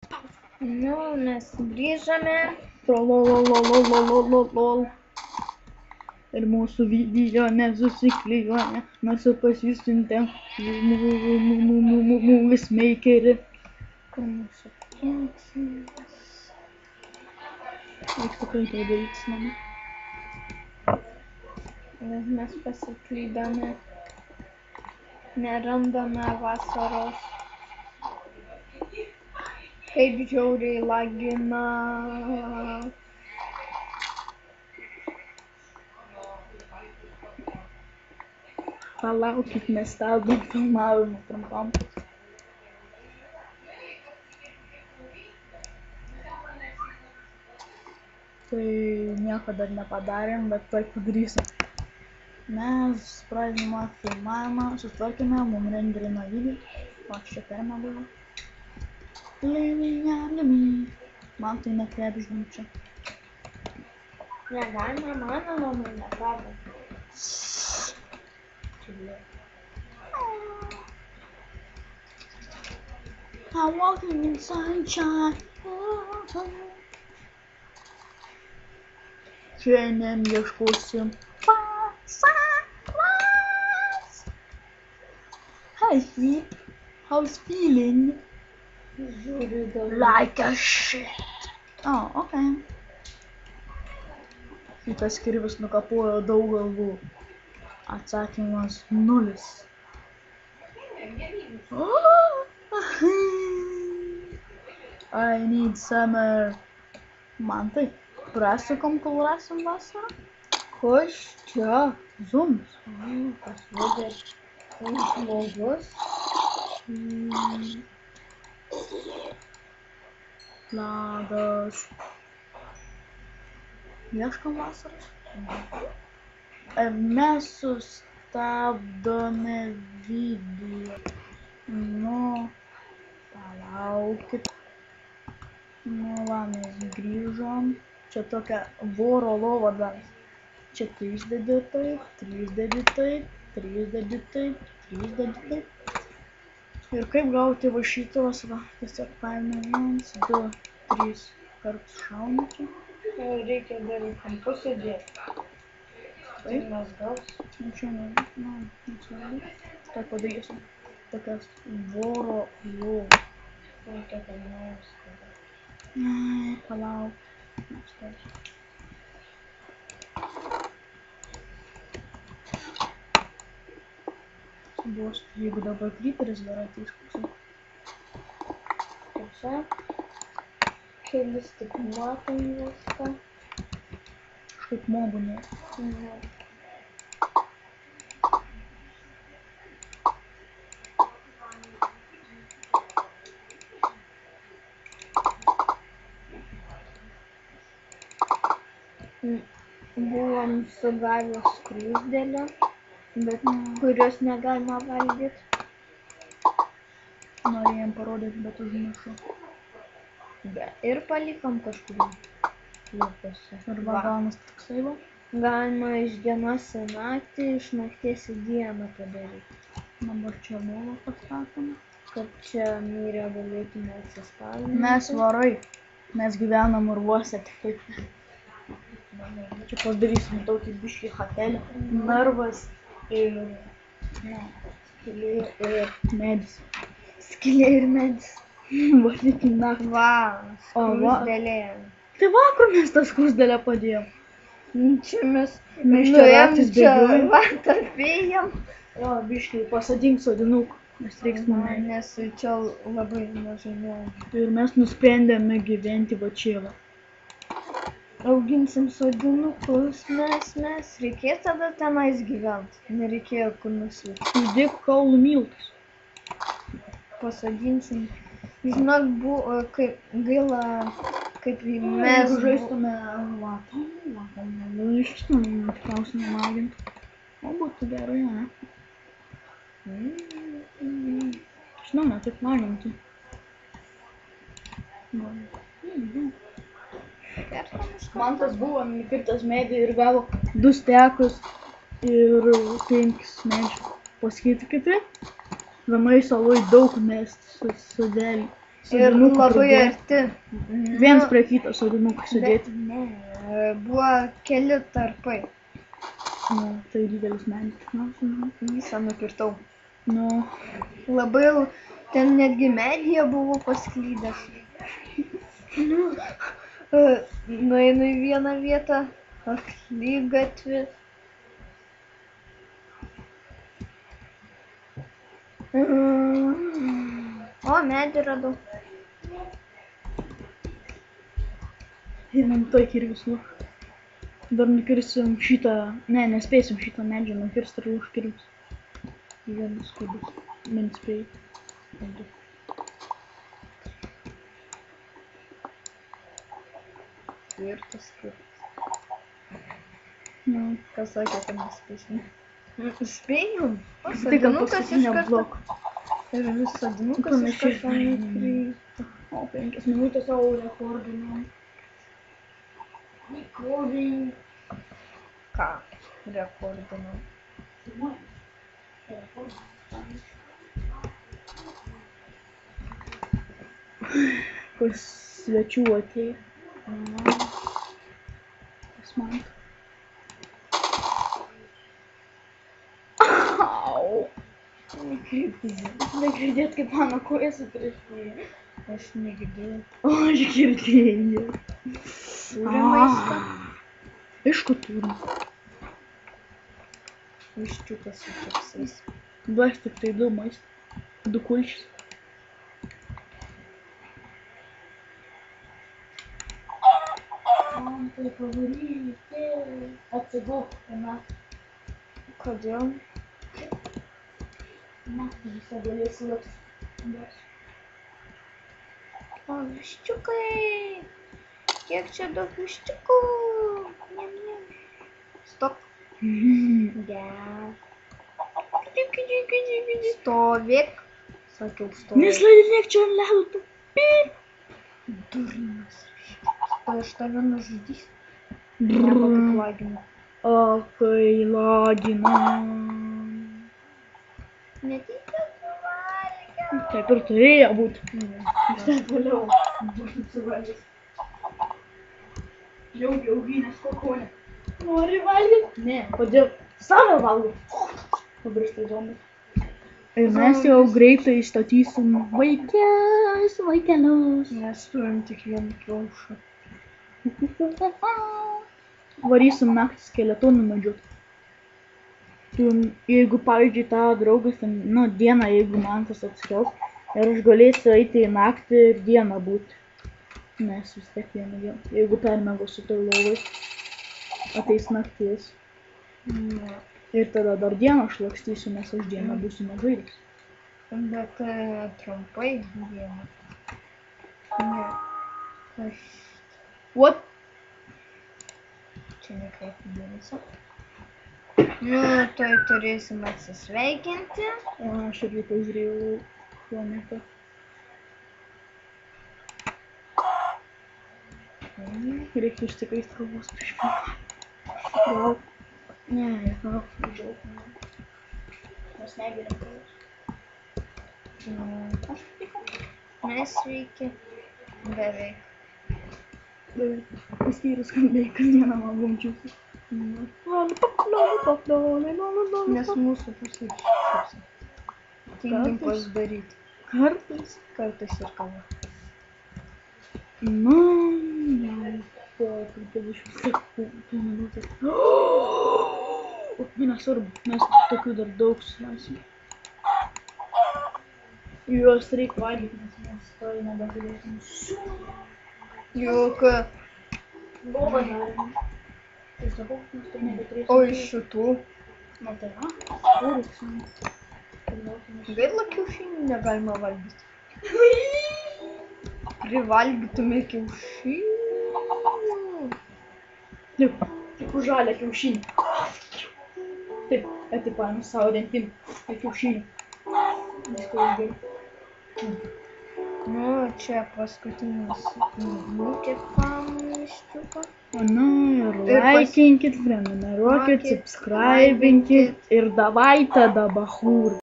Nu, mes grįžame. Lol. Ir mūsų video nesusiklijuoja, mes pasisiuntėm movie makerį. Kur mūsų keksinas? Reiks tikrai tai daryti namą. Nes mes pasiklydome. Nerandame vasaros. Kaip žiauriai lagina. Palaukit, mes stabdom filmavimą trumpam. Tai nieko dar nepadarėm, bet tuoj padarysim. Mes pradėjome filmavimą, sutvarkėme, mums renderino video. O čia perma buvo. Man tai nekrepžinam čia. Negalima, mano namai nekrabė. I'm walking in sunshine. Šiandien ieškosim vasaros. Hi, sweet. How's feeling? Žiūriu daug. Like a shit. Oh, okay. Šitas kirvis nukapojo daug galvų. Atsakymas 0. I need summer. Man tai, prasukom, kol rasim vasarą. Kas čia? Zoomas. Pasirodė žmogus. Ladas. Ieškam vasaros. Mes sustabdome video. Nu, palaukit. Nu, va, mes grįžom. Čia tokia voro lova dar. Čia 3 dedi taip, 3 dedi taip, 3 dedi taip, 3 dedi taip. Ir kaip gauti va šitos, va, tiesiog paėmė 1, 2, 3 kartus šaunate. Reikia dar į kampus įdėti. Tai mes gaus. Čia nesvarbu. Tai padarysim. Tokias voro lova. Reikia kad nuėjus. Palauk. Bus, jeigu dabar kryperis dar ateis koksai. Čia. Kelis tik matom viską. Kažkaip mobų nėra. Buvom sugavę skruzdėlę, bet kurios negalima valgyti. Norėjom parodyti, bet užmiršau. Ir palikom kažkur lūpose. Ir va gaunas toksai va. Galima iš dienos į naktį, iš nakties į dieną padaryti. Dabar čia buvo pastatoma. Kad čia mirę galėtume atsispausdinti. Mes varai. Mes gyvenam urvuose tik taip. Čia padarysim tokį biškį hatelį. Narvas ir skylė ir medis. Skylė ir medis. Valykim naktį. Va, O, va. skruzdėlė. Tai va, kur mes tą skruzdėlę padėjom. Čia mes Mes čia nuėjom ratais čia, bėgiojam. va, tarpėjam. Jo, biškį pasadink sodinukų. Nes reiks mane. Nes čia labai mažai nuėjom. Ir mes nusprendėme gyventi va čia va. Auginsim sodinukus mes. Reikės tada tenais gyventi. Nereikėjo kur nusvyti. Įdėk kaulų miltus. Pasodinsim. Žinok, buvo kaip gaila, kaip mes Mes žaistume lapą. Iš tikrųjų, tikriausiai nemagint. O būtų gerai, ne? Žinau, ne taip maginti. Mantas buvo nukirtas medį ir gavo 2 stekus ir 5 medžių. Pasakyti kiti? Vienai saloj daug mest sodelių. Sodinukų labai pridėjo. arti. Viens prie kito sodinukų sėdėti. Ne, buvo keli tarpai. Nu, tai didelis medis. Visą nukirtau. Nu, Labai jau ten netgi medyje buvo pasklydęs. Nueinu į vieną vietą, aklygatvį. O, medį radau. ir man toj kirvis lu. Dar nukirsim šitą, ne, nespėsim šitą medžią nukirsti ir užkirvis. Vienas kubus, man spėjai. Tvirtas. Nu, Kas sakė, kad nespėsim? Spėjom. tai kad Sodinukas iš paskutinio karto. bloko. Ir sodinukas iš Panašiai. karto nukrito. O, 5 minutės savo rekordinio. Rekordinį. Ką? Rekordinau. Pas svečių atėjo. Pas man. Au. Negirdėt, kaip mano koja sutriešėjo. Aš negirdėjau. O, aš girdėjau. Turi maistą. Aišku, turim. Viščiukas su čipsais. Duos tik tai 2 maistą. 2 kulčius. Man tai pavaryti. Atsigok, na. Kodėl? Naktį visą galėsi laks. O, viščiukai. Kiek čia daug viščiukų. Niam, niam. Stop. Gerai. Stovėk. Sakiau, stovėk. Neslidinėk čia ant ledo, tu. Durnas. Aš tave nužudysiu. Neba kaip laginu. O kai lagina. Netyčia suvalgiau. Taip ir turėjo būti. Štai toliau. Suvalgys. Jau gynės kokonė. Nori valgyti? Ne. Kodėl? Savo valgau. Pabrėžtai zombis. Ir mes jau greitai statysim vaikelius. Mes turim tik vieną kiaušą. Varysim naktį skeletonų medžiot. Jeigu, pavyzdžiui, tavo draugas, nu, dieną, jeigu man tas atskels, ir aš galėsiu eiti į naktį ir dieną būti. Nes vis tiek vieną dieną. Jeigu permegosiu toj lovai, ateis naktis. Ir tada dar dieną aš lakstysiu, nes aš dieną būsiu nežaidęs. Bet trumpai dieną. Ne. Aš What? čia nekreipiu dėmesio. Nu, tuoj turėsim atsisveikinti. O, aš irgi pažiūrėjau planetą. Reikia išsikaisti kalbos prieš pirmą. Gal. Ne, gal. Daug. Mes negeriam kalbos. Mes sveiki. Beveik. Paskyrus skambėjai, kad vieną man gumčiusi. Nes mūsų pusė šypsi. Tingim pasidaryti. Kartais. Kartais ir kava. Nu, jau po 50 sekundžių minutės. Nesvarbu, mes tokių dar daug susilasim. Juos reikia valgyti, nes mes to nebegalėsim. Juk, Lovą darom. Tai sakau, mes to nebeturėsim. o iš šitų Na tai va, kūriksim. gaila kiaušinių negalima valgyti. Privalgytume kiaušinių. Taip, tik už žalią kiaušinį. Taip, atipaėm savo dantim. Tai kiaušinį. Viską užgeriu. Nu, čia paskutinis nukepam viščiuką. O nu, ir Ir laikinkit, prenumeruokit, Mokit, subscribinkit ir davai tada, bachūr.